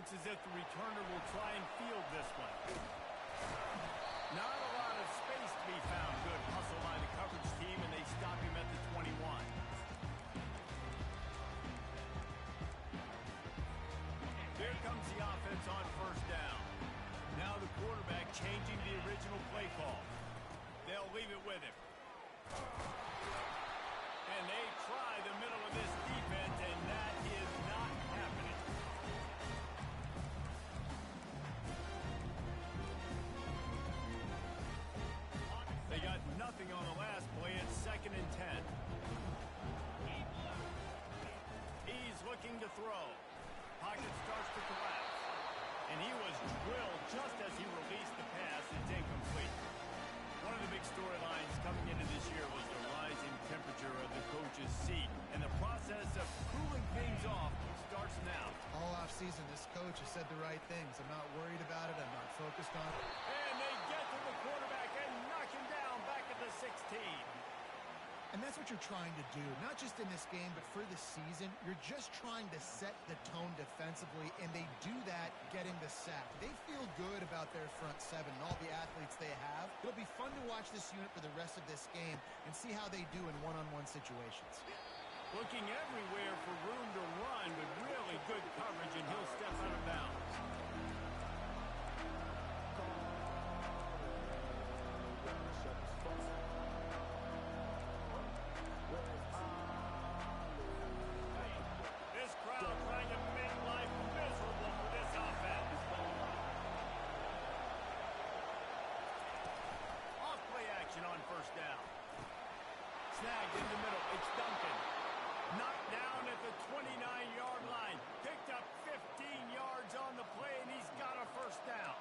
Looks as if the returner will try and field this one. Not a lot of space to be found. Good hustle by the coverage team, and they stop him at the 21. Here comes the offense on first down. Now the quarterback changing the original play call. They'll leave it with him. And they try the middle of this defense, and that is not happening. They got nothing on the last play. It's 2nd and 10. He's looking to throw. Pocket starts to collapse. And he was drilled just as he released the pass. It's incomplete. One of the big storylines coming into this year was the rising temperature of the coach's seat. And the process of cooling things off starts now. All offseason, this coach has said the right things. I'm not worried about it. I'm not focused on it. And they get to the quarterback and knock him down back at the 16. And that's what you're trying to do, not just in this game, but for the season. You're just trying to set the tone defensively, and they do that getting the sack. They feel good about their front seven and all the athletes they have. It'll be fun to watch this unit for the rest of this game and see how they do in one-on-one situations. Looking everywhere for room to run, but really good coverage, and he'll step out of bounds. This crowd trying to make life miserable for this offense. Off play action on first down. Snagged in the middle. It's Duncan. Knocked down at the 29-yard line. Picked up 15 yards on the play, and he's got a first down.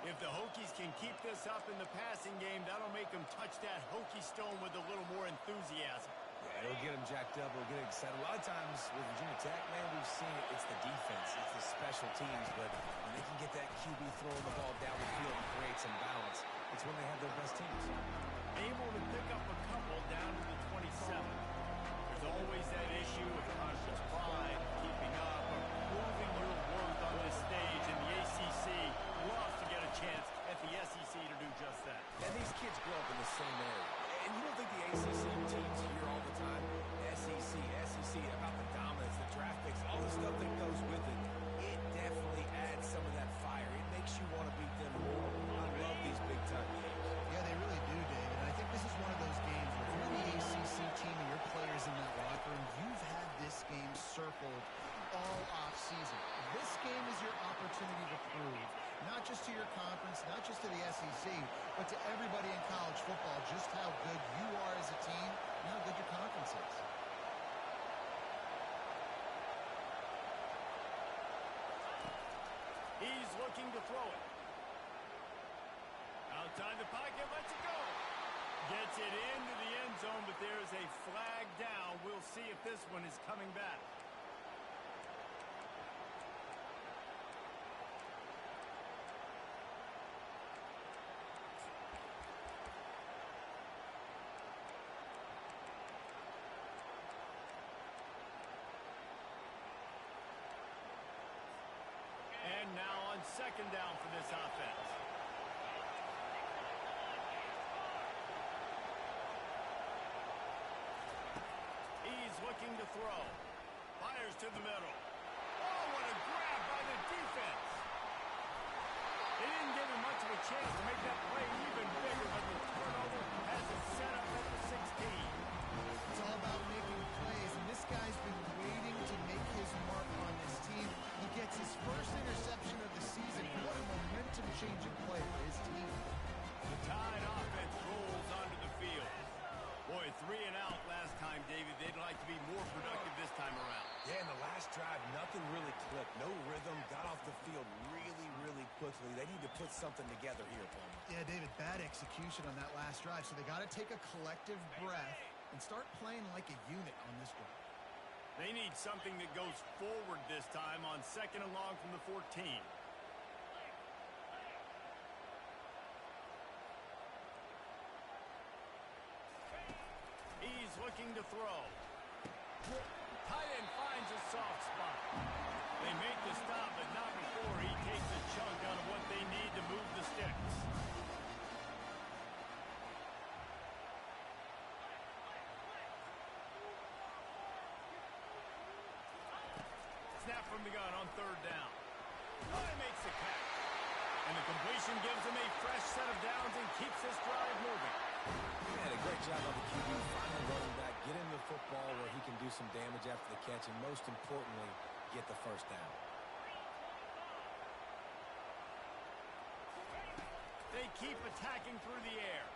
If the Hokies can keep this up in the passing game, that'll make them touch that Hokie stone with a little more enthusiasm. Yeah, it'll get them jacked up. It'll get them excited. A lot of times with Virginia Tech, man, we've seen it. It's the defense. It's the special teams. But when they can get that QB throwing the ball down the field and create some balance, it's when they have their best teams. Able to pick up a couple down to the 27. There's always that issue of conscious pride, keeping up, or proving your worth on this stage. And the ACC loves to get a chance at the SEC to do just that. And these kids grow up in the same area. And you don't think the ACC teams hear all the time, SEC, about the dominance, the draft picks, all the stuff that goes with it. It definitely adds some of that fire. It makes you want to beat them more. I love these big-time games. Yeah, they really do, David. And I think this is one of those games where if you're the ACC team and your players in that locker room, you've had this game circled all offseason. This game is your opportunity to prove, not just to your conference, not just to the SEC, but to everybody in college football, just how good you are as a team and how good your conference is. He's looking to throw it. Outside the pocket, lets it go. Gets it into the end zone, but there's a flag down. We'll see if this one is coming back. And now on second down for this offense. He's looking to throw. Fires to the middle. Oh, what a grab by the defense. They didn't give him much of a chance to make that play even bigger, but the turnover has it set up at the 16. It's all about making plays, and this guy's been waiting to make his mark on this team. He gets his first interception of the season. What a momentum-changing play for his team. The Tide offense rolls onto the field. Boy, 3 and out last time, David. They'd like to be more productive this time around. Yeah, in the last drive, nothing really clicked. No rhythm. Got off the field really quickly. They need to put something together here, Paul. Yeah, David, bad execution on that last drive. So they got to take a collective breath and start playing like a unit on this drive. They need something that goes forward this time on second and long from the 14. He's looking to throw. Tight end finds a soft spot. They make the stop, but not before he takes a chunk out of what they need to move the sticks. Snap from the gun on third down. Oh, he makes the catch. And the completion gives him a fresh set of downs and keeps this drive moving. Yeah, a great job by the QB finding running back, get him the football where he can do some damage after the catch, and most importantly, get the first down. They keep attacking through the air.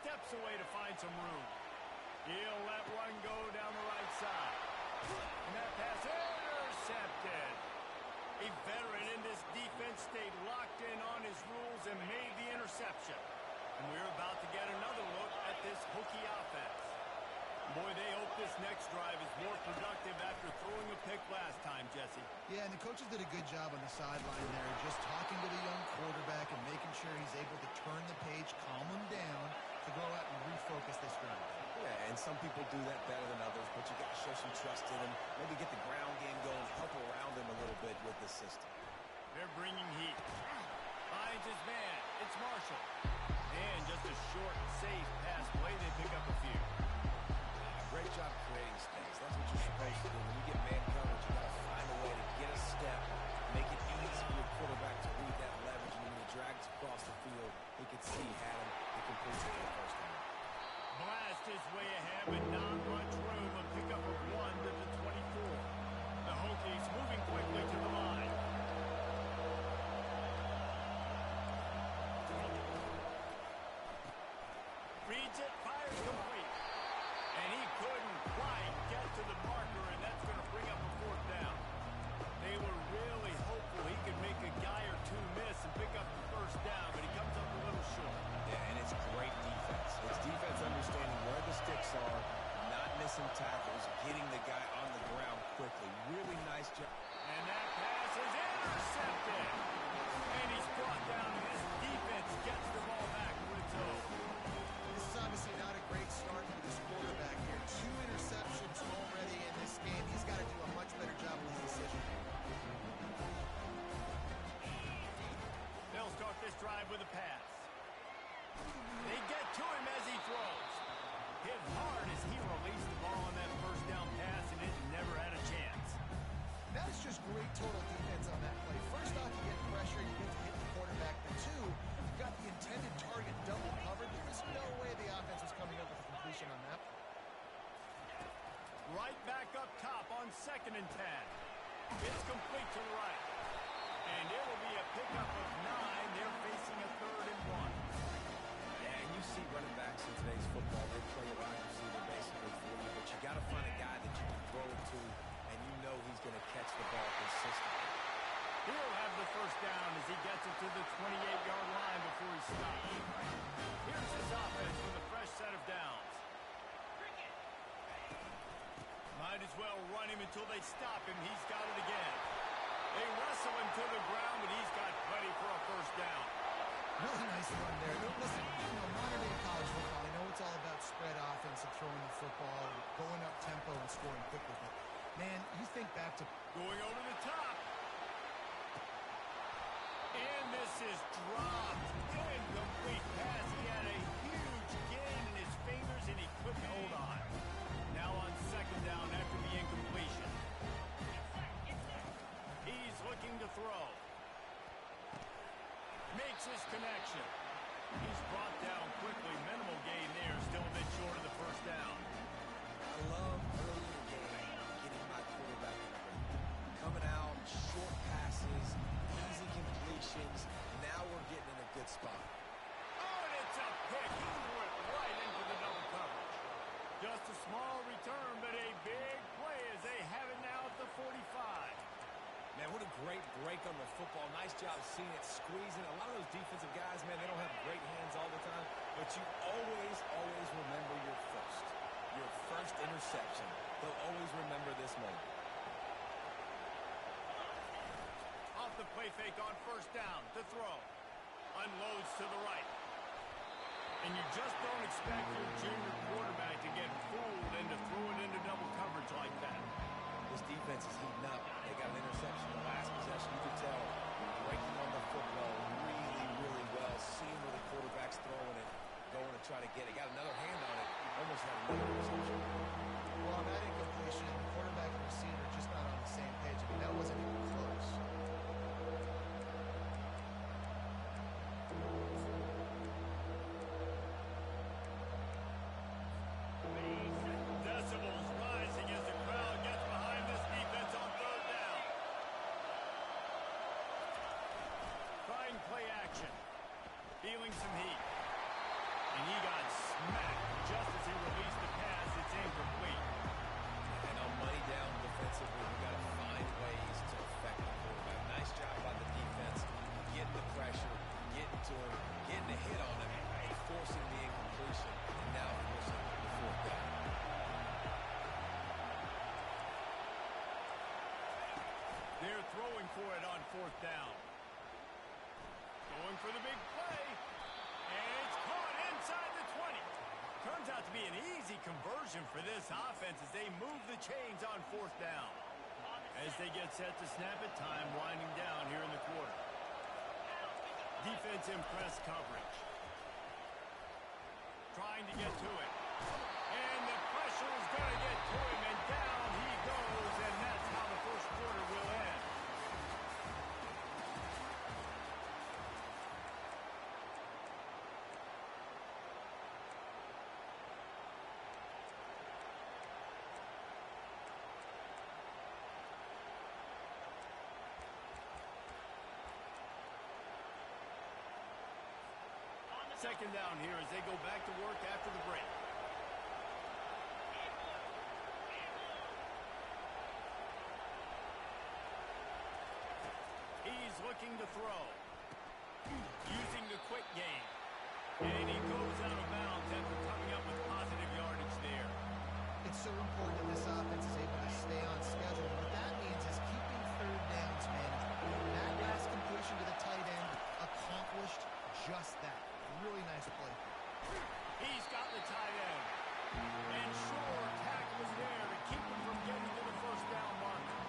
Steps away to find some room. He'll let one go down the right side. And that pass intercepted. A veteran in this defense stayed locked in on his rules and made the interception. And we're about to get another look at this Hokie offense. Boy, they hope this next drive is more productive after throwing a pick last time, Jesse. Yeah, and the coaches did a good job on the sideline there, just talking to the young quarterback and making sure he's able to turn the page, calm him down, to go out and refocus this drive. Yeah, and some people do that better than others, but you got to show some trust in him, maybe get the ground game going, help around him a little bit with the system. They're bringing heat. Finds his man. It's Marshall. And just a short, safe pass play. They pick up a few. Great job creating space. That's what you're supposed to do. When you get man coverage, you got to find a way to get a step, make it easy for your quarterback to read that leverage, and when he drags across the field, he could see he had him. He completes it for the first down. Blast his way ahead, but not much room. A pickup of 1 to the 24. The Hokies moving quickly to the line. Reads it, fires complete. And he couldn't quite get to the marker, and that's going to bring up a fourth down. They were really hopeful he could make a guy or two miss and pick up the first down, but he comes up a little short. Yeah, and it's great defense. It's defense understanding where the sticks are, not missing tackles, getting the guy on the ground quickly. Really nice job. And that pass is intercepted. And he's brought down, and his defense gets the ball back for its own. This is obviously not a great start for this quarterback here. 2 interceptions already in this game. He's got to do a much better job with his decision. They'll start this drive with a pass. They get to him as he throws. Hit hard as he released the ball on that first down pass, and it never had a chance. That's just great total defense on that play. First off, you get pressure, you get to hit the quarterback. But 2, you got the intended target double covered. There was no way the offense was coming up with a completion on that play. Right back up top on 2nd and 10. It's complete to the right. And it will be a pickup of 9. They're facing a 3rd and 1. Yeah, and you see running backs in today's football, they play a wide receiver basically for you, but you got to find a guy that you can throw it to, and you know he's going to catch the ball consistently. He'll have the first down as he gets it to the 28-yard line before he stops. Here's his offense with a fresh set of downs. Might as well run him until they stop him. He's got it again. They wrestle him to the ground, but he's got plenty for a first down. Really nice run there. Listen, modern day college football, I know it's all about spread offense and throwing the football, and going up tempo and scoring quickly. But, man, you think back to Going over the top. And this is dropped. Incomplete pass. He had a huge gain in his fingers, and he couldn't hold on. Now on 2nd down after the incompletion. He's looking to throw. Makes his connection. He's brought down quickly. Minimal gain there. Still a bit short of the first down. I love early in the game getting my quarterback in the rhythm. Coming out, short passes, easy completions. Now we're getting in a good spot. Oh, and it's a pick. He went right into the double coverage. Just a small return, but a big play as they have it now at the 45. Man, what a great break on the football. Nice job seeing it, squeezing. A lot of those defensive guys, man, they don't have great hands all the time, but you always, always remember your first interception. They'll always remember this moment. Off the play fake on 1st down to throw. Unloads to the right. And you just don't expect your junior quarterback to get fooled and to throw it into double coverage like that. This defense is heating up. They got an interception the last possession. You could tell breaking on the football really, really well, seeing where the quarterback's throwing it, going to try to get it. Got another hand on it. Almost had another interception. Well, on that incompletion, the quarterback and receiver just not on the same page. I mean, that wasn't even close. Decibels rising as the crowd gets behind this defense on third down. Trying play action. Feeling some heat. And he got smacked just as he released the pass. It's incomplete. And on money down defensively, we got to find ways to affect the quarterback. Nice job by the defense, getting the pressure, getting to him, getting a hit on him, and forcing the incompletion, and now forcing the fourth down. They're throwing for it on fourth down. Going for the big play. And it's caught inside the 20. Turns out to be an easy conversion for this offense as they move the chains on fourth down. As they get set to snap it, time winding down here in the quarter. Defense in press coverage. Trying to get to it. And the pressure is going to get to him, and down he goes, and that's how the first quarter will end. Second down here as they go back to work after the break. He's looking to throw. Using the quick game. And he goes out of bounds after coming up with positive yardage there. It's so important that this offense is able to stay on schedule. What that means is keeping third downs manageable. That last completion to the tight end accomplished just that. Really nice play. He's got the tight end. And sure, tackle is there to keep him from getting to the first down marker.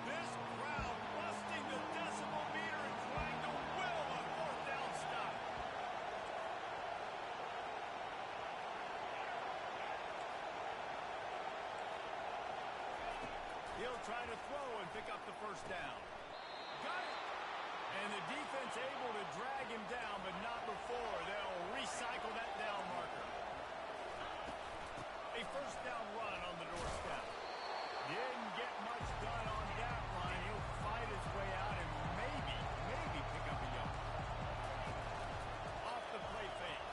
This crowd busting the decibel meter and trying to will a fourth down stop. He'll try to throw and pick up the first down. Got it. And the defense able to drag him down, but not before. They'll recycle that down marker. A first down run on the doorstep. Didn't get much done on that line. He'll fight his way out and maybe pick up a yard. Off the play fake.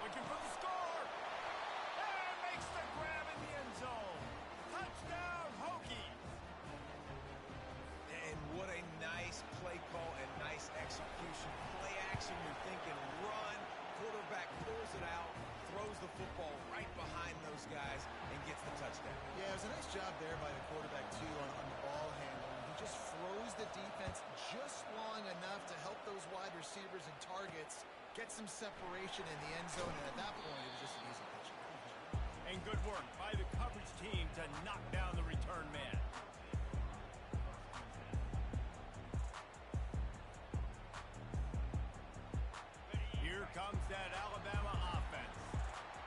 Looking for the score. And makes the grab in the end zone. Touchdown, Hokies. And what a nice play call and nice execution. Play action, you're thinking run. Quarterback pulls it out, throws the football right behind those guys, and gets the touchdown. Yeah, it was a nice job there by the quarterback, too, on the ball handling. He just froze the defense just long enough to help those wide receivers and targets get some separation in the end zone, and at that point, it was just an easy pitch. And good work by the coverage team to knock down the return man. Here comes that Alabama offense.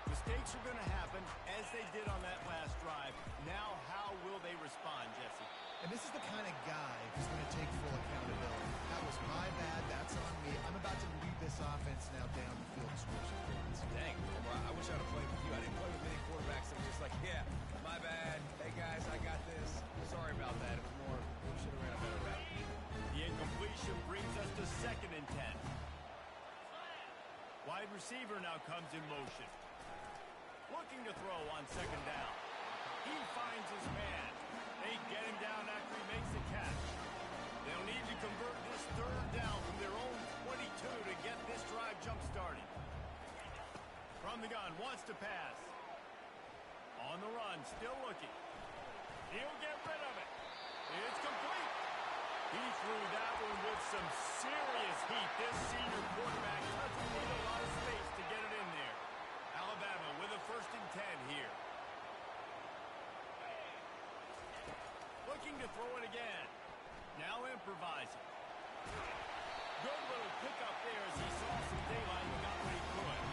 Mistakes are going to happen, as they did on that last drive. Now, how will they respond, Jesse? And this is the kind of guy who's going to take full accountability. That was my bad. That's on me. I'm about to lead this offense now down the field to score some points. Dang, Omar, I wish I would have played with you. I didn't play with many quarterbacks that were just like, yeah, my bad. Hey, guys, I got this. Sorry about that. It was more, we should have ran a better route. The incompletion brings us to 2nd and 10. Wide receiver now comes in motion. Looking to throw on 2nd down. He finds his man. They get him down after he makes the catch. They'll need to convert this 3rd down from their own 22 to get this drive jump-started. From the gun, wants to pass. On the run, still looking. He'll get rid of it. It's complete. He threw that one with some serious heat. This senior quarterback doesn't need a lot of space to get it in there. to throw it again. Now improvising. Good little pickup there as he saw some daylight and got what he could.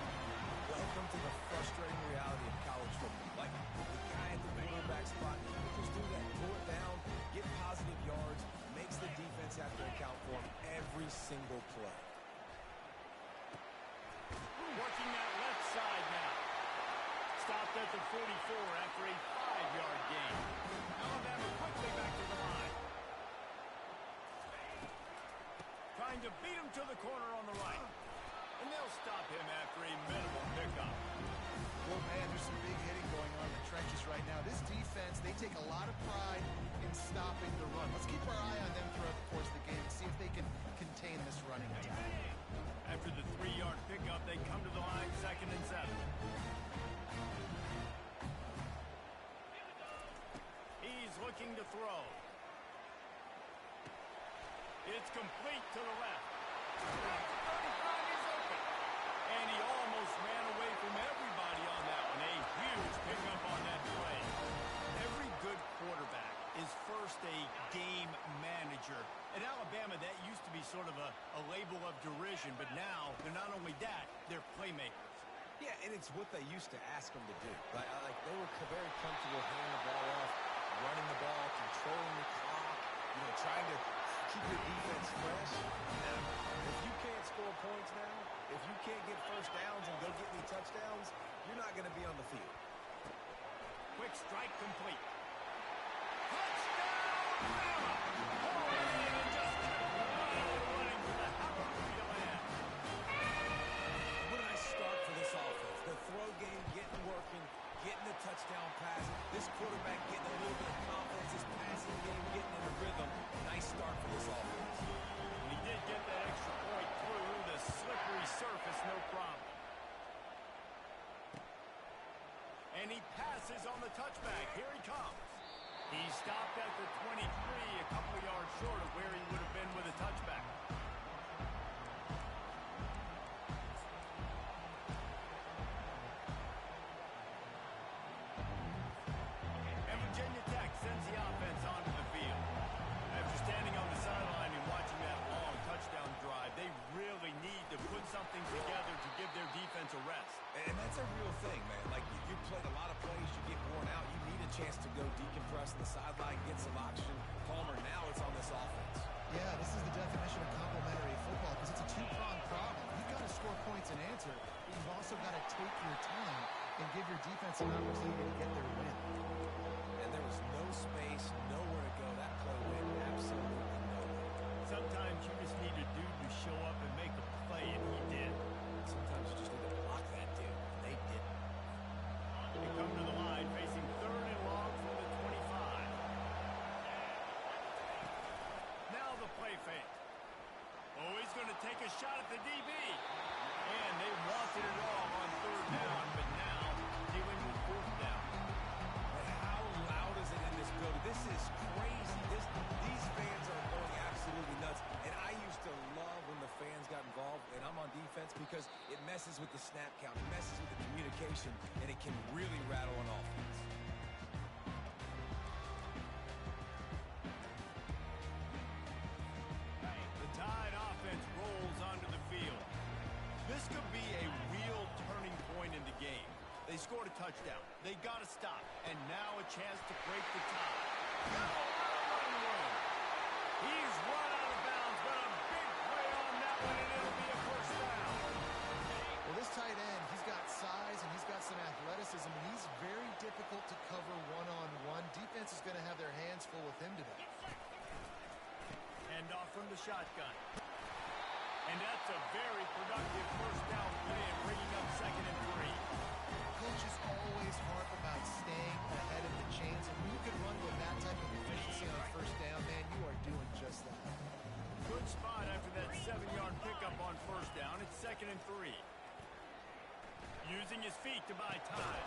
Welcome to the frustrating reality of college football. Like, the guy at the quarterback spot, he just do that. Pull it down, get positive yards, makes the defense have to account for him every single play. Working that left side now. Stopped at the 44 after a 5-yard gain. Alabama quickly back to the line. Trying to beat him to the corner on the right. And they'll stop him after a minimal pickup. Well, man, there's some big hitting going on in the trenches right now. This defense, they take a lot of pride in stopping the run. Let's keep our eye on them throughout the course of the game and see if they can contain this running attack. After the 3-yard pickup, they come to the line, 2nd and 7. He's looking to throw. It's complete to the left. 35 is open. And he almost ran away from everybody on that one. A huge pickup on that play. Every good quarterback is first a game manager. At Alabama, that used to be sort of a label of derision, but now they're not only that, they're playmakers. Yeah, and it's what they used to ask them to do. Like they were very comfortable handing the ball off, running the ball, controlling the clock, trying to keep your defense fresh. Now, if you can't score points now, if you can't get first downs and go get me touchdowns, you're not going to be on the field. Quick strike complete. Touchdown, Alabama! Oh, and just running to the hallelujah land. What a nice start for this offense. The throw game getting working, getting the touchdown pass. This quarterback getting a little bit of confidence. This passing game getting in a rhythm. Nice start for this offense. And he did get that extra point through the slippery surface, no problem. And he passes on the touchback. Here he comes. He stopped at the 23, a couple yards short of where he would have been with a touchback. And Virginia Tech sends the offense onto the field. After standing on the sideline and watching that long touchdown drive, they really need to put something together to give their defense a rest. And that's a real thing, man. Like, you played a lot of plays, you get worn out, you need a chance to go decompress on the sideline, get some oxygen. Palmer, now it's on this offense. Yeah, this is the definition of complementary football because it's a two-pronged problem. You've got to score points and answer, but you've also got to take your time and give your defense an opportunity to get their win. And there was no space, nowhere to go. That play went absolutely nowhere. Sometimes you just need a dude to show up and make a play, and he did. Sometimes you just need to block that dude, and they didn't. They come to the line facing 3rd and long from the 25. Now the play fake. Oh, he's going to take a shot at the DB. And they wanted it all on 3rd down, but now dealing with 4th down. But how loud is it in this building? This is crazy. These fans are going absolutely nuts. And I used to love when the fans got involved, and I'm on defense because it messes with the snap count, it messes with the communication, and it can really rattle an offense. The Tide offense rolls onto the field. This could be a real turning point in the game. They scored a touchdown. They got to stop. And now a chance to break the tie. Got a lot of running room. He's run out of bounds, but a big play on that one, and it'll be a 1st down. Well, this tight end, he's got size and he's got some athleticism, and he's very difficult to cover one-on-one. Defense is going to have their hands full with him today. Hand off from the shotgun. And that's a very productive 1st down play and bringing up 2nd and 3. Coaches always harp about staying ahead of the chains, and when you can run with that type of efficiency on 1st down, man, you are doing just that. Good spot after that 7-yard pickup on 1st down. It's 2nd and 3. Using his feet to buy time.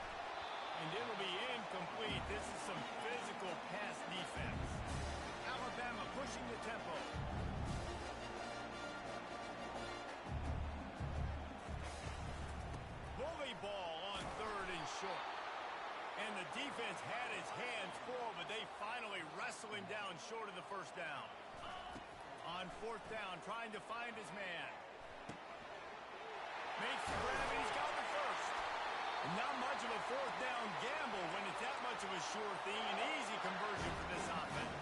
And it'll be incomplete. This is some physical pass defense. Alabama pushing the tempo. Bully ball on 3rd and short. And the defense defense had his hands full, but they finally wrestle him down short of the first down. On fourth down, trying to find his man. Makes the grab, and he's got the first. Not much of a fourth down gamble when it's that much of a sure thing. An easy conversion for this offense.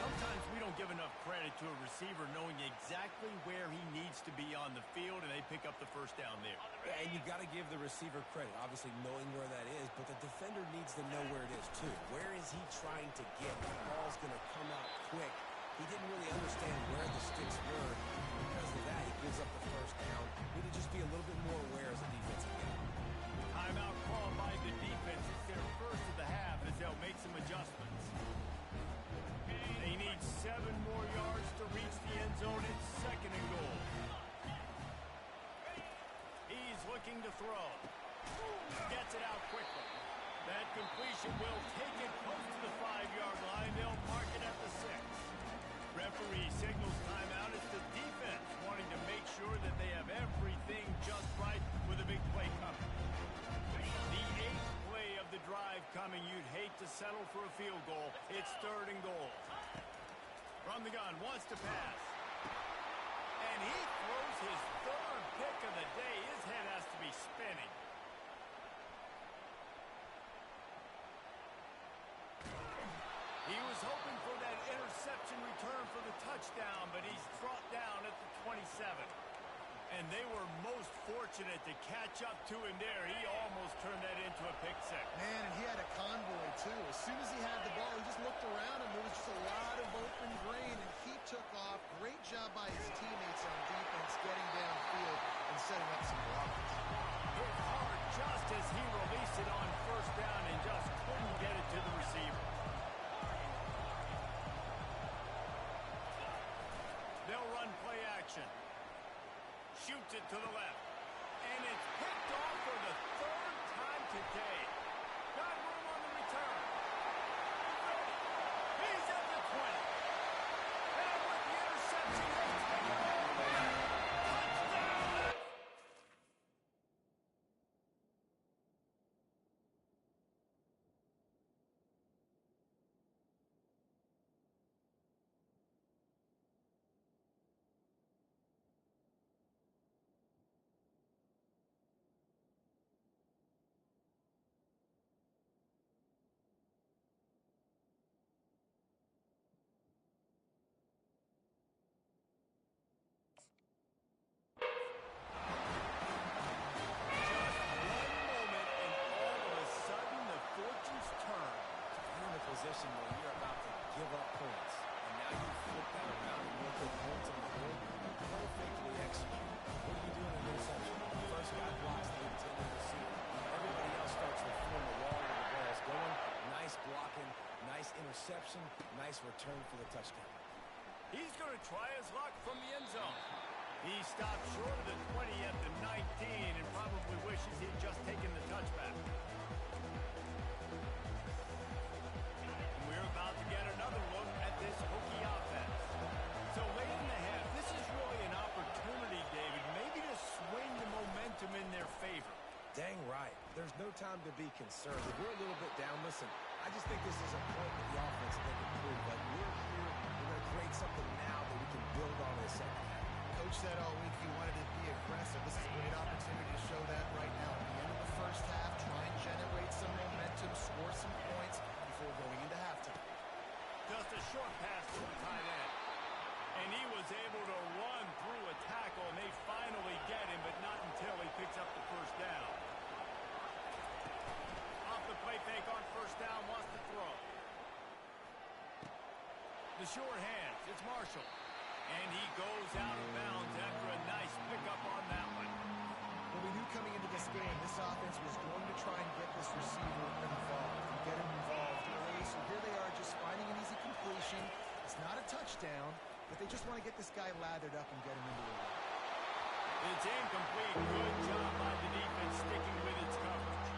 Sometimes we don't give enough credit to a receiver knowing exactly where he needs to be on the field, and they pick up the first down there. Yeah, and you've got to give the receiver credit, obviously knowing where that is, but the defender needs to know where it is too. Where is he trying to get? The ball's going to come out quick. He didn't really understand where the sticks were. Because of that, he gives up the first down. Need to just be a little bit more aware as a defensive game. Timeout called by the defense. It's their first of the half as they'll make some adjustments. They need 7 more yards to reach the end zone. It's second and goal. He's looking to throw. Gets it out quickly. That completion will take it close to the 5-yard line. They'll mark it at the 6. Referee signals timeout. It's the defense wanting to make sure that they have everything just right with a big play coming. The 8th play of the drive coming. You'd hate to settle for a field goal. It's third and goal. From the gun, wants to pass. And he throws his third pick of the day. His head has to be spinning. He was hoping for that interception return for the touchdown, but he's brought down at the 27. And they were most fortunate to catch up to him there. He almost turned that into a pick six. Man, and he had a convoy, too. As soon as he had the ball, he just looked around, and there was just a lot of open grain, and he took off. Great job by his teammates on defense getting downfield and setting up some blocks. Hit hard just as he released it on first down and just couldn't get it to the receiver. They'll run play action. Shoots it to the left. And it's picked off for the 3rd time today. Got room on the return. He's at the 20. And with the interception, he'll take it all the way. Touchdown! Position where you're about to give up points, and now you flip that around and look at points on the board, perfectly executed. What do you do in an interception? The first guy blocks the intended receiver. Everybody else starts to form a wall where the ball is going. Nice blocking, nice interception, nice return for the touchdown. He's going to try his luck from the end zone. He stopped short of the 20 at the 19 and probably wishes he'd just taken the touchback. About to get another look at this Hokie offense. So late in the half, this is really an opportunity, David, maybe to swing the momentum in their favor. Dang right. There's no time to be concerned. If we're a little bit down, listen, I just think this is a point with the offense that they can prove. Like, we're here, we're going to create something now that we can build on in the second half. Coach said all week he wanted to be aggressive. This is a great opportunity to show that right now. At the end of the first half, try and generate some momentum, score some points before going into halftime. Just a short pass to the tight end. And he was able to run through a tackle, and they finally get him, but not until he picks up the first down. Off the play fake on first down, wants to throw. The short hands, it's Marshall. And he goes out of bounds after a nice pickup on that one. Well, we knew coming into this game, this offense was going to try and get this receiver involved, and get him involved early. So here they are just finding an easy completion. It's not a touchdown, but they just want to get this guy lathered up and get him into the run. It's incomplete. Good job by the defense sticking with its coverage.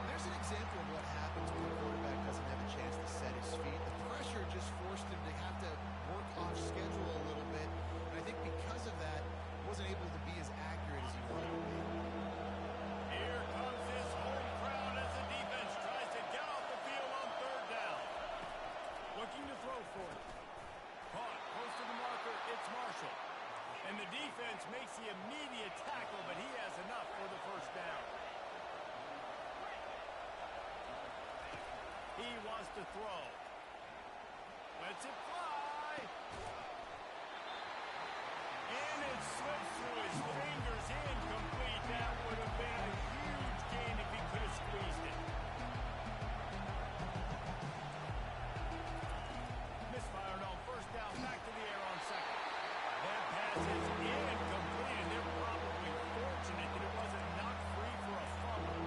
There's an example of what happens when a quarterback doesn't have a chance to set his feet. The pressure just forced him to have to work off schedule a little bit. And I think because of that, wasn't able to be as accurate as he wanted to be. Here comes this home crowd as the defense tries to get defense makes the immediate tackle, but he has enough for the first down. He wants to throw. Lets it fly. And it slips through his fingers. Incomplete. That would have been a huge gain if he could have squeezed it. Misfired on first down. Back to the air on second. That pass is incomplete, and they're probably fortunate that it wasn't knocked free for a fumble.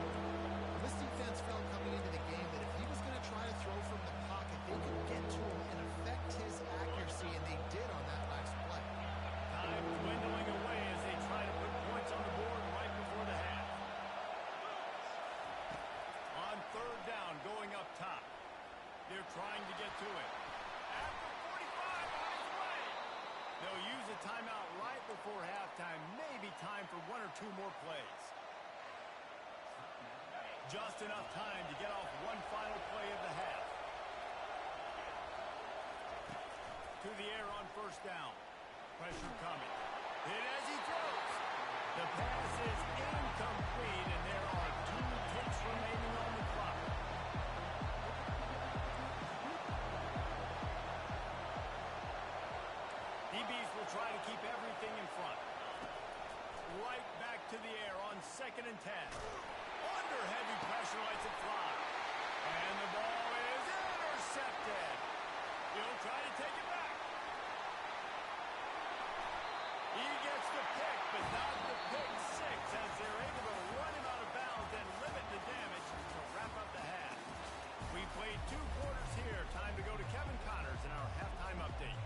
This defense felt coming into the game that if he was going to try to throw from the pocket, they could get to him and affect his accuracy, and they did on that last play. Time dwindling away as they try to put points on the board right before the half. On third down, going up top. They're trying to get to it. After 45 on his way. They'll use a timeout right before halftime. Maybe time for one or two more plays. Just enough time to get off one final play of the half. To the air on first down. Pressure coming. Hit as he throws. The pass is incomplete, and there are 2 ticks remaining on the clock. DBs will try to keep everything in front. Right back to the air on 2nd and 10. Under heavy pressure, lets it fly. And the ball is intercepted. He'll try to take it back. He gets the pick, but not the pick six, as they're able to run him out of bounds and limit the damage to wrap up the half. We played 2 quarters here. Time to go to Kevin Connors in our halftime update.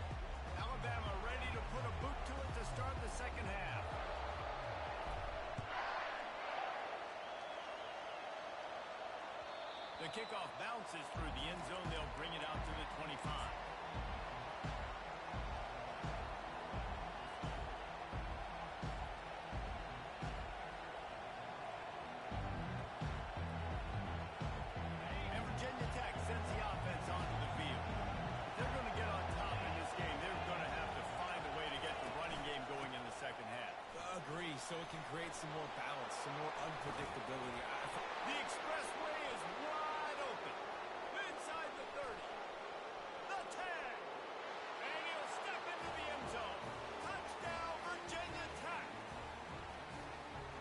Alabama ready to put a boot to it to start the second half. The kickoff bounces through the end zone. They'll bring it out to the 25. And Virginia Tech sends the offense onto the field. If they're going to get on top in this game, they're going to have to find a way to get the running game going in the second half. Agree, so it can create some more balance, some more unpredictability. The expressway is wide open. Inside the 30. The 10. And he'll step into the end zone. Touchdown, Virginia Tech.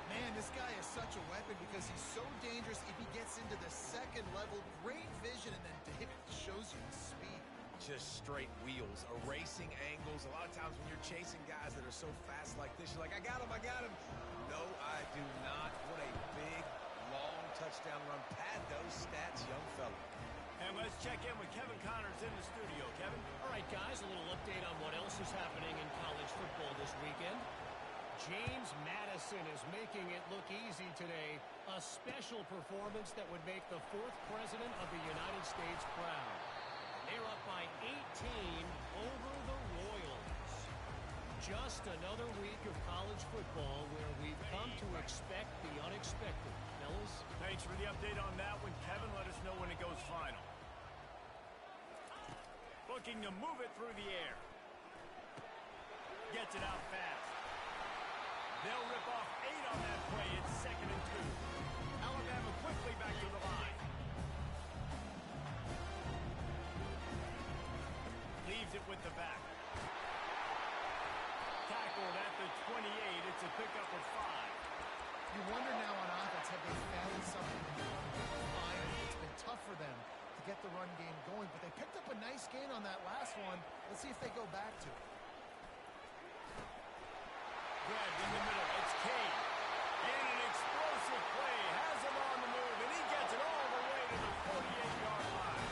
Man, this guy is such a weapon because he's so dangerous if he gets into the second level. Great vision, and then David shows you his speed. Just straight wheels, erasing angles. A lot of times when you're chasing guys that are so fast like this, you're like, I got him. No, I do not. What a big, long touchdown run. Pad those stats, young fella. And let's check in with Kevin Connors in the studio. Kevin? All right, guys, a little update on what else is happening in college football this weekend. James Madison is making it look easy today. A special performance that would make the 4th president of the United States proud. They're up by 18 over the Royals. Just another week of college football where we've come to expect the unexpected. Fellas? Thanks for the update on that one, Kevin. Let us know when it goes final. Looking to move it through the air. Gets it out fast. They'll rip off 8 on that play. It's 2nd and 2. Alabama quickly back to the line. Leaves it with the back. Tackled at the 28. It's a pickup of 5. You wonder now on offense, have they found something to find? It's been tough for them to get the run game going, but they picked up a nice gain on that last one. Let's see if they go back to it. Grabbed in the middle. It's Cade. And an explosive play. Has him on the move, and he gets it all the way to the 48-yard line.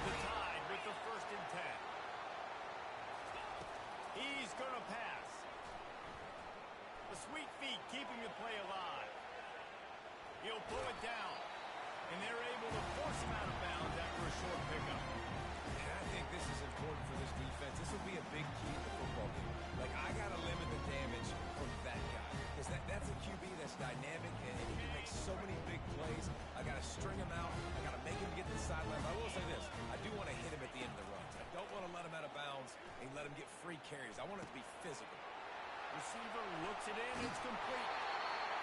The Tide with the 1st and 10. He's going to pass. The sweet feet keeping the play alive. He'll pull it down. And they're able to force him out of bounds after a short pickup. And I think this is important for this defense. This will be a big key in the football game. Like, I got to limit the damage from that guy. Because that's a QB that's dynamic, and he can make so many big plays. I got to string him out. I got to make him get to the sideline. I will say this. I do want to hit him at the end of the runs. I don't want to let him out of bounds and let him get free carries. I want it to be physical. Receiver looks it in. It's complete.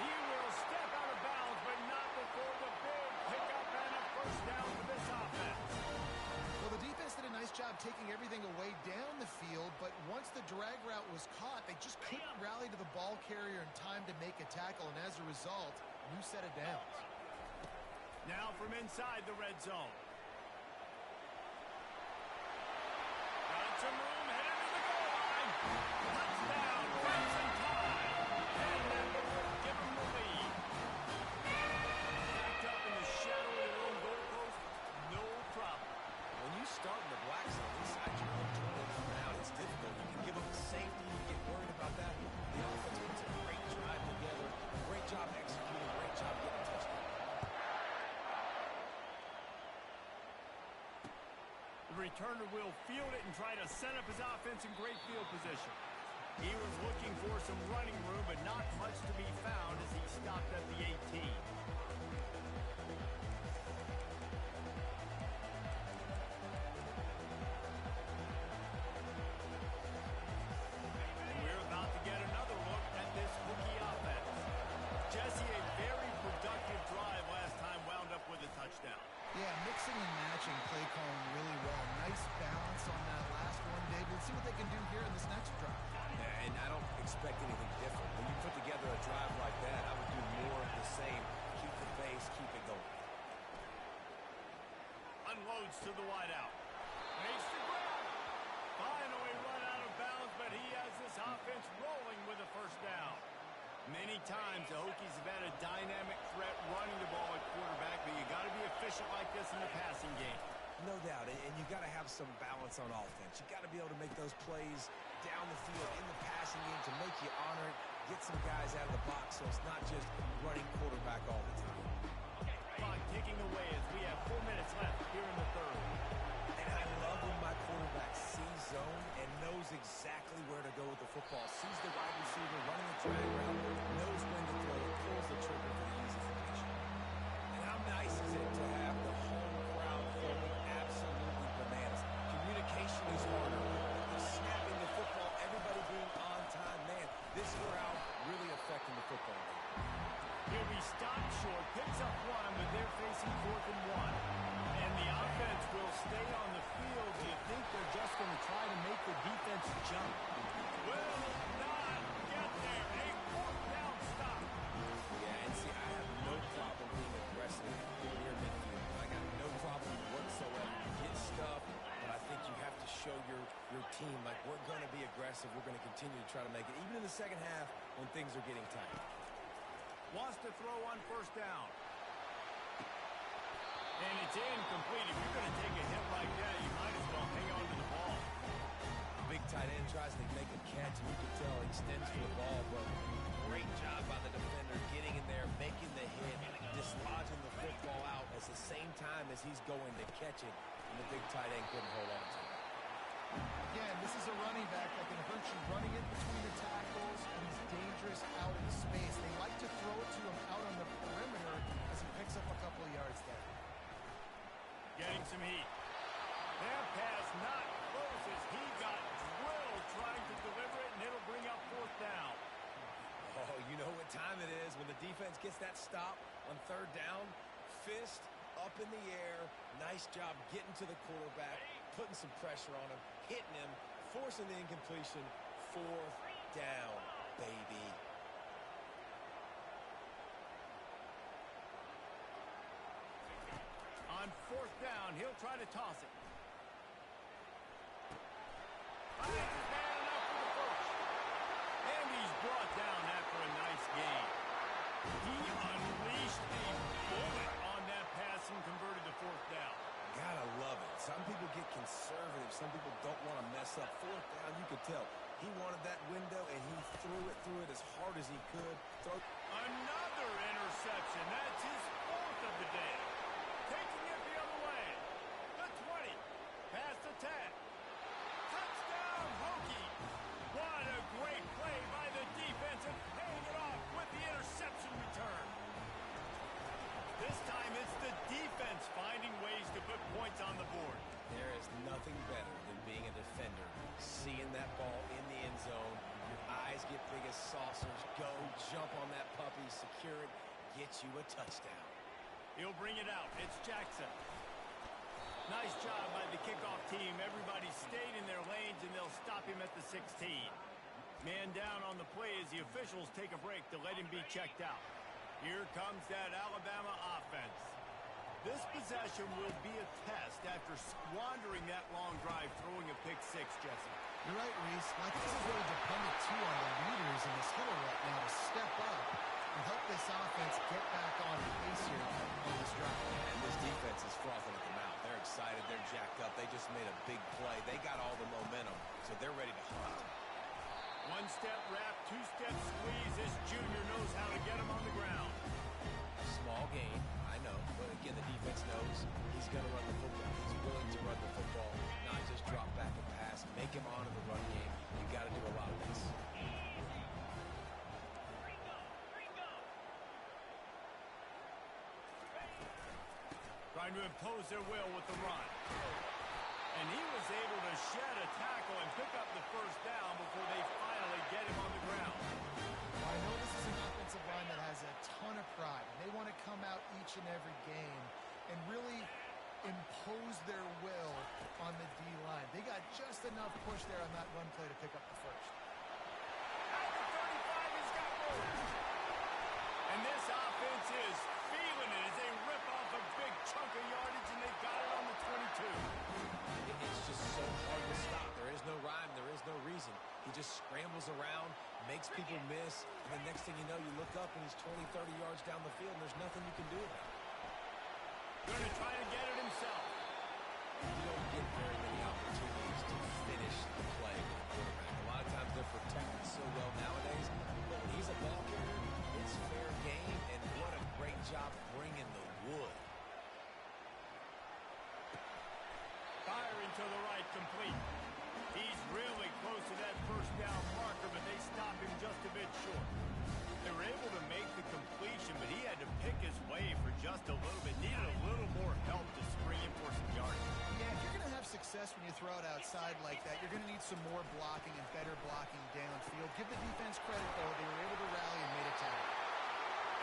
He will step out of bounds, but not before the big pickup and a first down for this offense. Well, the defense did a nice job taking everything away down the field, but once the drag route was caught, they just couldn't rally to the ball carrier in time to make a tackle, and as a result, new set of downs. Now from inside the red zone. Got some room, headed to the goal line. Touchdown, Crimson Tide. And that will give them the lead. Backed up in the shadow of their own goalpost, no problem. When you start in the black zone inside your own 20 coming out, it's difficult. You can give up safety. You get worried about that. The offense puts a great drive together. Great job executing. Great job getting a touchdown. The returner will field it and try to set up his offense in great field position. He was looking for some running room, but not much to be found as he stopped at the 18. And we're about to get another look at this rookie offense. Jesse, a very productive drive last time, wound up with a touchdown. Yeah, mixing and matching play calling really well. Nice balance on that last one, David. Let's see what they can do here in this next drive. Yeah, and I don't expect anything different. When you put together a drive like that, I would do more of the same. Keep the pace, keep it going. Unloads to the wideout. Makes the grab. Finally run out of bounds, but he has this offense rolling with a first down. Many times the Hokies have had a dynamic threat running the ball at quarterback, but you got to be efficient like this in the passing game. No doubt, and you got to have some balance on offense. You got to be able to make those plays down the field in the passing game to make you honor it, get some guys out of the box so it's not just running quarterback all the time. Clock ticking away as we have 4 minutes left here in the third. And I love when my quarterback sees zone and knows exactly where to go with the football. Sees the wide receiver running the drag route, knows when to throw it, pulls the trigger for the easy finish. And how nice is it to have the home crowd going absolutely bananas? Communication is harder. Snapping the football, everybody being on time. Man, this crowd really affecting the football game. He'll be stopped short, picks up one, but they're facing 4th and 1. And the offense will stay on the field. Do you think they're just going to try to make the defense jump? Will not get there. A 4th down stop. Yeah, and see, I have no problem being aggressive near midfield. I got no problem whatsoever. You get stuff, but I think you have to show your team, like, we're going to be aggressive. We're going to continue to try to make it, even in the second half when things are getting tight. Wants to throw on first down. And it's incomplete. If you're going to take a hit like that, you might as well hang on to the ball. Big tight end tries to make a catch, and you can tell he extends for the ball, but great job by the defender getting in there, making the hit, dislodging the football out at the same time as he's going to catch it, and the big tight end couldn't hold on to it. Again, this is a running back that can hurt you running it between the tackles, and he's dangerous out in space. They like to throw it to him out on the perimeter as he picks up a couple of yards there. Getting some heat. That pass not close as he got drilled trying to deliver it, and it'll bring up 4th down. Oh, you know what time it is when the defense gets that stop on 3rd down. Fist up in the air. Nice job getting to the quarterback, putting some pressure on him, hitting him, forcing the incompletion. 4th down, baby. On 4th down, he'll try to toss it. Finds his man enough for the first. And he's brought down after a nice gain. He unleashed a bullet on that pass and converted to 4th down. Gotta love it. Some people get conservative. Some people don't want to mess up. 4th down, you could tell. He wanted that window, and he threw it as hard as he could. Another interception. That's his 4th of the day. Taking it the other way. The 20. Past the 10. Touchdown, Hokie. What a great play by the defense and paying it off with the interception return. This time it's the defense finding ways to put points on the board. There is nothing better than being a defender, seeing that ball in the end zone. Your eyes get big up on that puppy, secure it, get you a touchdown. He'll bring it out. It's Jackson. Nice job by the kickoff team. Everybody stayed in their lanes, and they'll stop him at the 16. Man down on the play as the officials take a break to let him be checked out. Here comes that Alabama offense. This possession will be a test after squandering that long drive, throwing a pick six, Jesse. You're right, Reese. I think this is really dependent, too, on the leaders in this huddle right now to step up and help this offense get back on pace here on this drive. And this defense is frothing at the mouth. They're excited. They're jacked up. They just made a big play. They got all the momentum, so they're ready to hunt. One-step wrap, two-step squeeze. This junior knows how to get him on the ground. Small gain, I know, but again, the defense knows he's going to run the football. He's willing to run the football, not just drop back and pass, make him honor the run game. You got to do a lot of this. Trying to impose their will with the run. And he was able to shed a tackle and pick up the first down before they finally get him on the ground. Well, I know this is an offensive line that has a ton of pride. And they want to come out each and every game and really impose their will on the D-line. They got just enough push there on that run play to pick up the first. At the 35, he's got more. And this offense is feeling it as they rip off a big chunk of yardage, and they got it on the 22. It's just so hard to stop. There is no rhyme. There is no reason. He just scrambles around, makes people miss, and the next thing you know, you look up and he's 20, 30 yards down the field, and there's nothing you can do about it. Going to try to get it himself. You don't get very many opportunities to finish the play with a quarterback. A lot of times they're protected so well nowadays, but when he's a ball carrier, it's fair game, and what a great job bringing the wood. Fire into the right, complete. He's really close to that first down marker, but they stop him just a bit short. They were able to make the completion, but he had to pick his way for just a little bit. Needed a little more help to spring him for some yardage. Yeah, if you're going to have success when you throw it outside like that, you're going to need some more blocking and better blocking downfield. Give the defense credit, though. They were able to rally and made a tackle.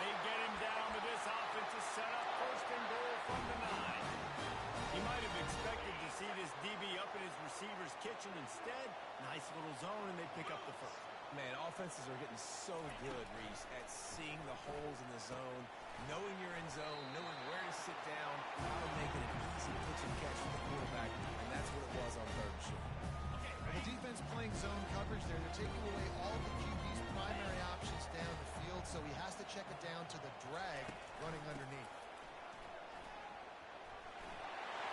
They get him down, but this offense is set up first and goal from the 9. He might have expected to see this DB up in his receiver's kitchen. Instead, nice little zone, and they pick up the first. Man, offenses are getting so good, Reese, at seeing the holes in the zone, knowing you're in zone, knowing where to sit down, how to make it an easy pitch and catch for the quarterback, and that's what it was on third and short. Well, the defense playing zone coverage there. They're taking away all the QB's primary options down the field, so he has to check it down to the drag running underneath.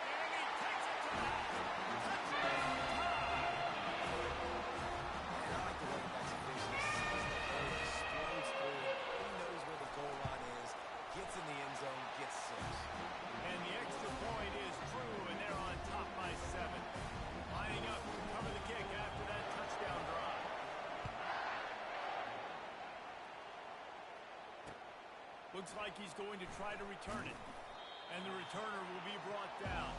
And he takes it to the touchdown time. And I like the running back's vision. He sees the hole, explodes through it. He knows where the goal line is, gets in the end zone, gets 6. And the extra point is true, and they're on top by 7. Lining up to cover the kick after that touchdown drive. Looks like he's going to try to return it. And the returner will be brought down.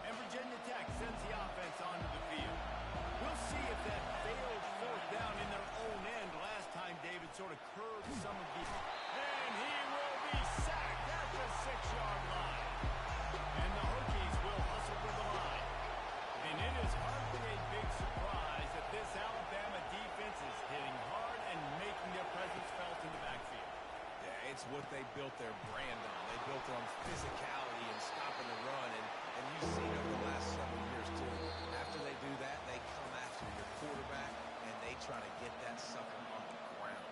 And Virginia Tech sends the offense onto the field. We'll see if that failed fourth down in their own end last time David sort of curved some of the... And he will be sacked at the 6-yard line. And the Hokies will hustle to the line. And it is hardly a big surprise that this Alabama defense is hitting hard and making their presence felt in the backfield. Yeah, it's what they built their brand on. They built it on physicality and stopping the run, and you've seen over the last several years, too. After they do that, they come after your quarterback, and they try to get that sucker on the ground.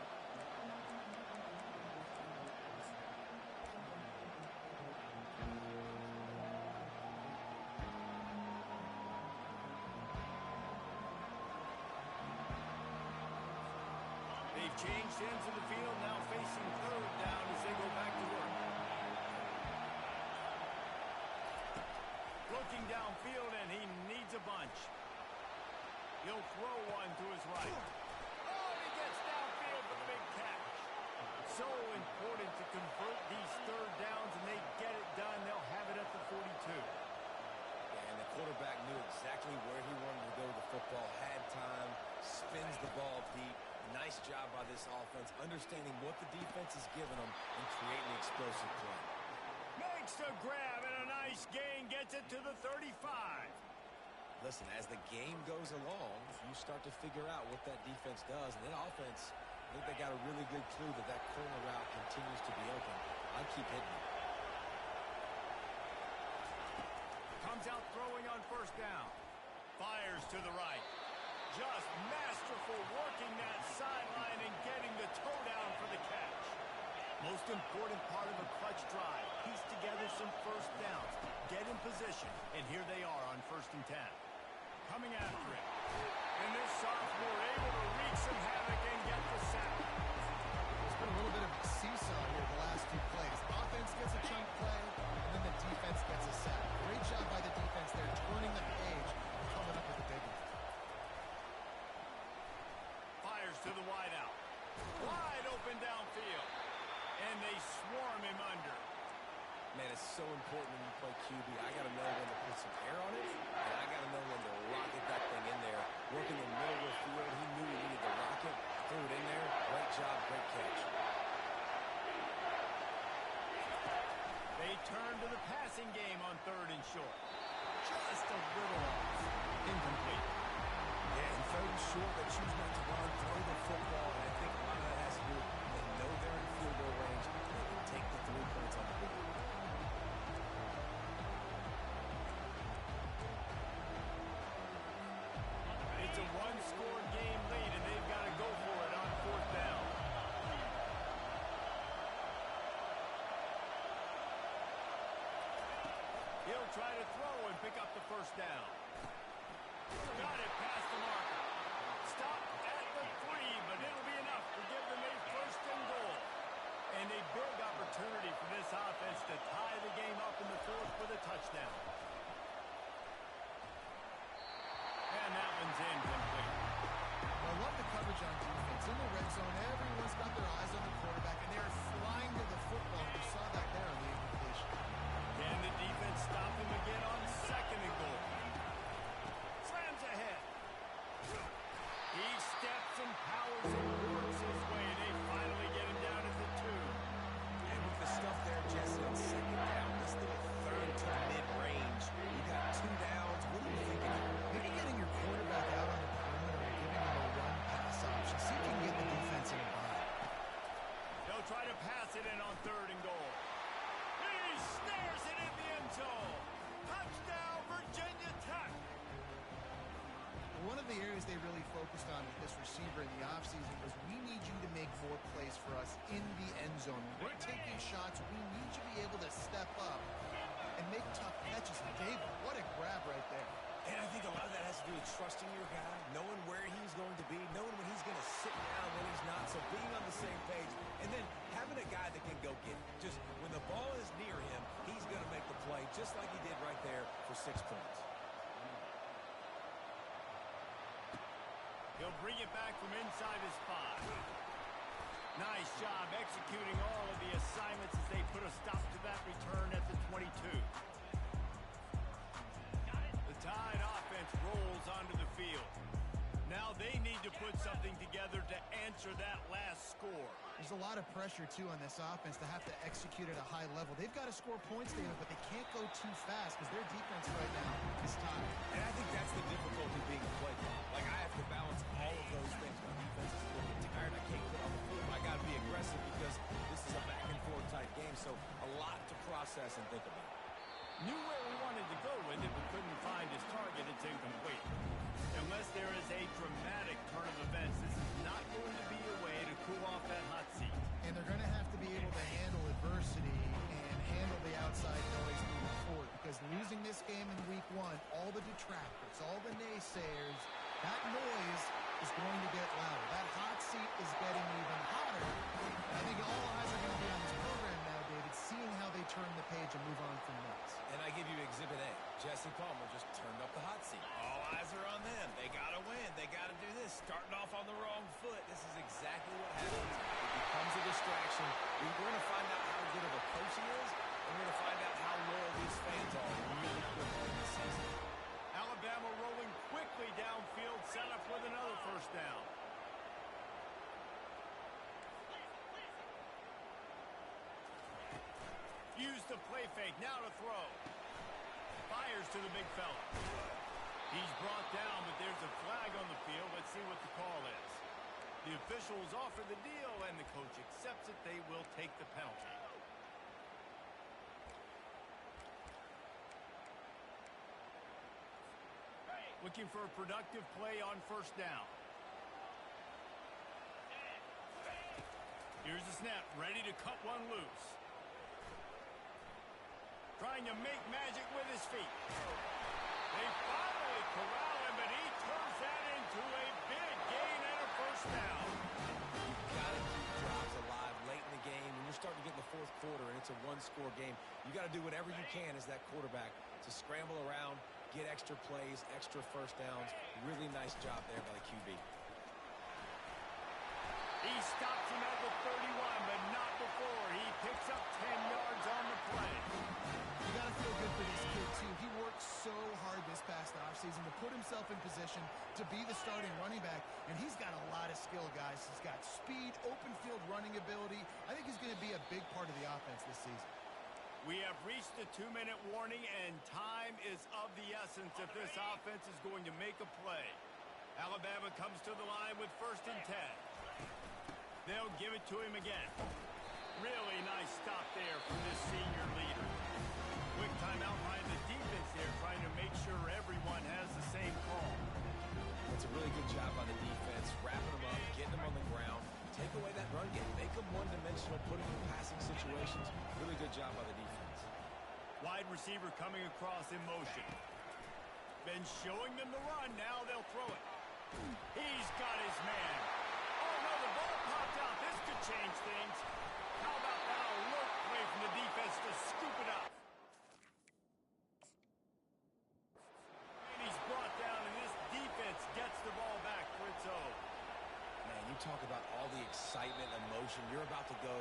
They've changed ends of the field, now facing third down as they go back to work. Looking downfield, and he needs a bunch. He'll throw one to his right. Oh, he gets downfield for the big catch. So important to convert these third downs, and they get it done. They'll have it at the 42. And the quarterback knew Nice job by this offense, understanding what the defense is giving them and creating explosive play. Makes the grab and a nice gain, gets it to the 35. Listen, as the game goes along, you start to figure out what that defense does. And that offense, I think they got a really good clue that that corner route continues to be open. I keep hitting it. Comes out throwing on first down. Fires to the right. Just masterful working that sideline and getting the toe down for the catch. Most important part of a clutch drive. Piece together some first downs. Get in position. And here they are on 1st and 10. Coming after it. And this sophomore able to wreak some havoc and get the sack. It's been a little bit of a seesaw here the last two plays. Offense gets a chunk play, and then the defense gets a sack. Great job by the defense there, turning the page and coming up with a big one. Fires to the wideout. Wide open downfield. And they swarm him under. Man, it's so important when you play QB. I got to know when to put some air on it, and I got to know when to rocket that thing in there. Working the middle of the field, he knew he needed to rock it, threw it in there. Great job, great catch. They turn to the passing game on 3rd and short. Just a little off. Incomplete. Yeah, and 3rd and short, they choose not to run, throw the football, and I think a lot of that has to do with they know they're in field goal range, and they can take the 3 points on the board. It's a one-score game lead, and they've got to go for it on 4th down. He'll try to throw and pick up the 1st down. Got it past the marker. Stop at the 3, but it'll be enough to give them a 1st and goal. And a big opportunity for this offense to tie the game up in the 4th with a touchdown. And that one's incomplete. I love the coverage on defense. In the red zone, everyone's got their eyes on the quarterback, and they're flying to the football. You saw that there on the incompletion. Can the defense stop him again on 2nd and goal? Slams ahead. He steps and powers and works his way, and they finally get him down at the 2. And with the stuff there, Jesse, on 2nd down, this little 3rd to mid-range, you got 2 downs. What are you thinking? Maybe getting your quarterback out on the perimeter and giving him a run-pass option. See if you can get the defense in a bind. They'll try to pass it in on 3rd and goal. He snares it in the end zone. Touchdown, Virginia Tech. One of the areas they really focused on with this receiver in the offseason was we need you to make more plays for us in the end zone. When we're taking shots, we need you to be able to step up and make tough catches. And David, what a grab right there. And I think a lot of that has to do with trusting your guy, knowing where he's going to be, knowing when he's going to sit down, when he's not. So being on the same page, and then having a guy that can go get it. Just when the ball is near him, he's going to make the play, just like he did right there for 6 points. He'll bring it back from inside his 5. Nice job executing all of the assignments as they put a stop to that return at the 22. The Tide offense rolls onto the field. Now they need to put something together to answer that last score. There's a lot of pressure, too, on this offense to have to execute at a high level. They've got to score points, David, but they can't go too fast because their defense right now is tired. And I think that's the difficulty being a play caller. Like, I have to balance all of those things. My defense is a little bit tired. I can't put on the field. I got to be aggressive because this is a back-and-forth type game, so a lot to process and think about. Knew where he wanted to go with it, but couldn't find his target. It's incomplete. Unless there is a dramatic turn of events, this is not going to be a way to cool off that hot seat. And they're going to have to be able to handle adversity and handle the outside noise moving forward because losing this game in week 1, all the detractors, all the naysayers, that noise is going to get louder. That hot seat is getting even hotter. And I think all eyes are going to be on this program now, David, seeing how they turn the page and move on from this. And I give you Exhibit A. Jesse Palmer just turned up the hot seat. All eyes are on them. They got to win. They got to do this. Starting off on the wrong foot. This is exactly what happens. It becomes a distraction. We're going to find out how good of a coach he is, and we're going to find out how loyal these fans are really quickly in the season. Alabama rolling quickly downfield, set up with another 1st down. fake, now to throw. Fires to the big fella. He's brought down, but there's a flag on the field. Let's see what the call is. The officials offer the deal, and the coach accepts it. They will take the penalty. Looking for a productive play on first down. Here's the snap, ready to cut one loose. Trying to make magic with his feet. They finally corral him, but he turns that into a big gain and a first down. You've got to keep drives alive late in the game. When you're starting to get in the fourth quarter and it's a one-score game, you got to do whatever you can as that quarterback to scramble around, get extra plays, extra first downs. Really nice job there by the QB. He stops him at the 31, but not before. He picks up 10 yards on the play. You got to feel good for this kid, too. He worked so hard this past offseason to put himself in position to be the starting running back, and he's got a lot of skill, guys. He's got speed, open field running ability. I think he's going to be a big part of the offense this season. We have reached the 2-minute warning, and time is of the essence if this offense is going to make a play. Alabama comes to the line with 1st and 10. They'll give it to him again. Really nice stop there from this senior leader. Quick timeout by the defense there, trying to make sure everyone has the same call. That's a really good job by the defense, wrapping them up, getting them on the ground. Take away that run game. Make them one-dimensional, put them in passing situations. Really good job by the defense. Wide receiver coming across in motion. Been showing them the run. Now they'll throw it. He's got his man. Oh, no, the ball popped out. This could change things. How about that alert play from the defense to scoop it up? And he's brought down, and this defense gets the ball back for its own. Man, you talk about all the excitement, emotion. You're about to go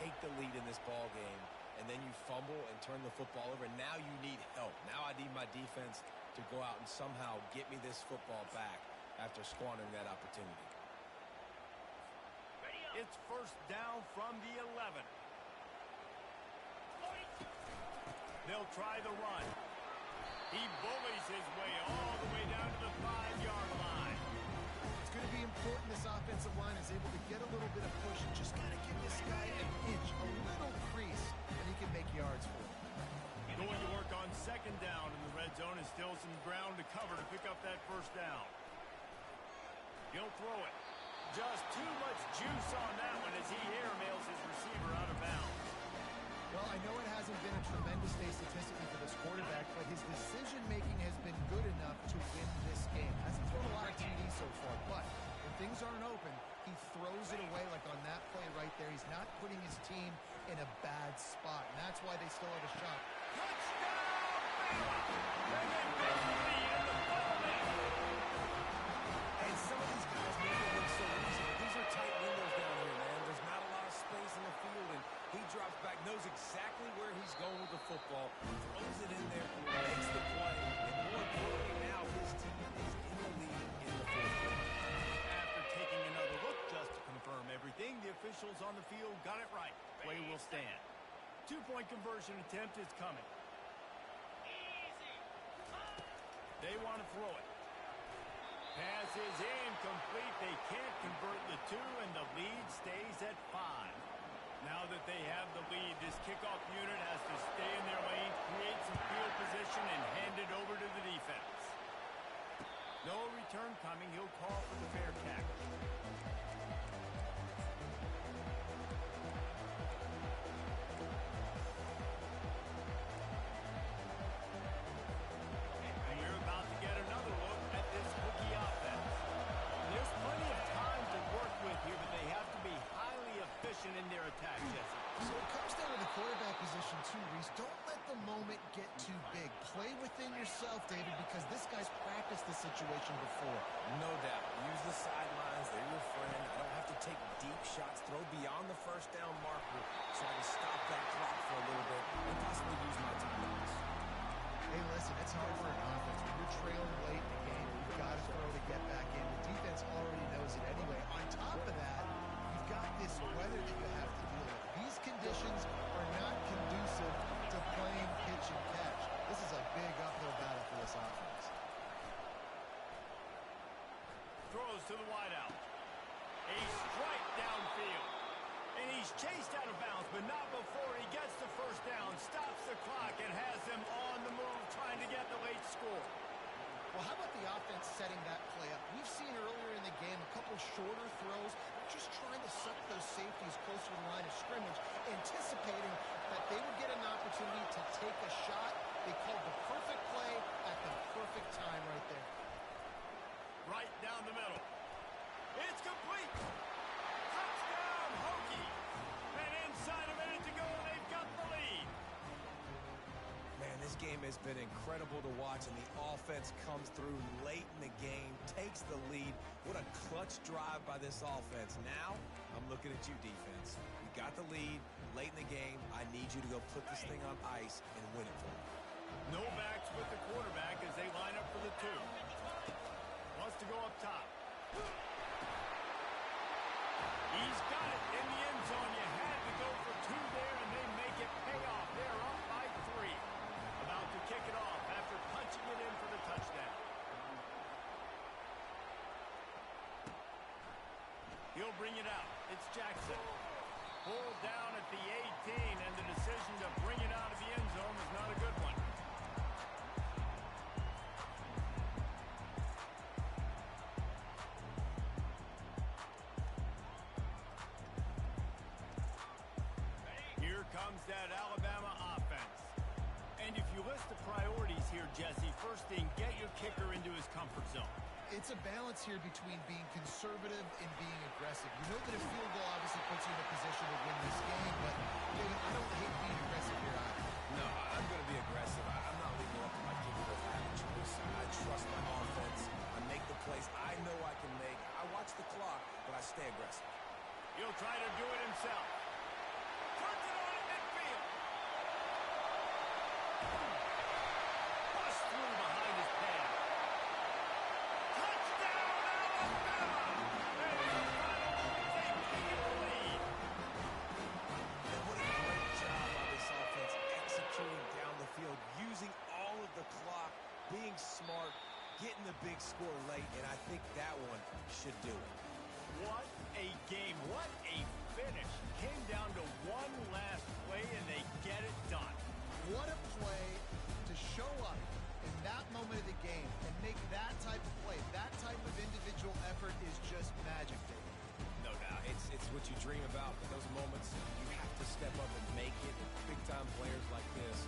take the lead in this ball game, and then you fumble and turn the football over. Now you need help. Now I need my defense to go out and somehow get me this football back after squandering that opportunity. It's 1st down from the 11. They'll try the run. He bullies his way all the way down to the 5-yard line. It's going to be important this offensive line is able to get a little bit of push and just got to give this guy an inch, a little crease, and he can make yards for it. Going to work on 2nd down in the red zone, and still some ground to cover to pick up that 1st down. He'll throw it. Just too much juice on that one as he airmails his receiver out of bounds. Well, I know it hasn't been a tremendous day statistically for this quarterback, but his decision-making has been good enough to win this game. Hasn't thrown a lot of TDs so far, but when things aren't open, he throws it away like on that play right there. He's not putting his team in a bad spot, and that's why they still have a shot. And some of these guys make it look so easy, but these are tight windows down here, man. There's not a lot of space in the field, and he drops back, knows exactly where he's going with the football, throws it in there, makes the play, and more importantly now, his team is in the lead in the fourth quarter. After taking another look just to confirm everything, the officials on the field got it right. Play will stand. 2-point conversion attempt is coming. They want to throw it. Pass is incomplete. They can't convert the 2, and the lead stays at 5. Now that they have the lead, this kickoff unit has to stay in their lane, create some field position, and hand it over to the defense. No return coming. He'll call for the fair tackle. In their attack, Jesse. So it comes down to the quarterback position too, Reese. Don't let the moment get too big. Play within yourself, David, because this guy's practiced this situation before. No doubt. Use the sidelines. They're your friend. I don't have to take deep shots. Throw beyond the 1st down marker so I can stop that clock for a little bit and possibly use my timeouts. Hey, listen, it's hard for an offense. When you're trailing late in the game, you've got to throw to get back in. The defense already knows it anyway. On top of that, you've got this weather that you have to deal with. These conditions are not conducive to playing Well, how about the offense setting that play up? We've seen earlier in the game a couple shorter throws, just trying to suck those safeties closer to the line of scrimmage, anticipating that they would get an opportunity to take a shot. They called the perfect play at the perfect time right there. Right down the middle. It's complete. Touchdown, Hokie. And inside a minute to go, they've got the lead. Man, this game has been incredible to watch, and the offense comes through late in the game, takes the lead. What a clutch drive by this offense. Now, I'm looking at you, defense. You got the lead late in the game. I need you to go put this thing on ice and win it for me. No backs with the quarterback as they line up for the two. Wants to go up top. He's got it in the end zone. You had to go for two there, and they make it pay off. They're up by 3. About to kick it off after punching it in for the touchdown. He'll bring it out. It's Jackson. Pulled down at the 18, and the decision to bring it out of the end zone was not a good one. Here comes that Alabama offense. And if you list the priorities here, Jesse, first thing, get your kicker into his comfort zone. It's a balance here between being conservative and being aggressive. You know that a field goal obviously puts you in a position to win this game, but David, I don't hate being aggressive here either. No, I'm going to be aggressive. I'm not leaving it up to my kicker to have a choice. I trust my offense. I make the plays I know I can make. I watch the clock, but I stay aggressive. He'll try to do it himself. Turns it on at midfield. Bust through behind his pad. Touchdown, Alabama! And in the final moments, they take the lead. And what a great job by this offense executing down the field, using all of the clock, being smart, getting the big score late, and I think that one should do it. What a game. What a finish. Came down to one last play, and they get it done. What a play to show up in that moment of the game and make that type of play. That type of individual effort is just magic, David. No doubt. It's what you dream about. But those moments, you have to step up and make it. Big-time players like this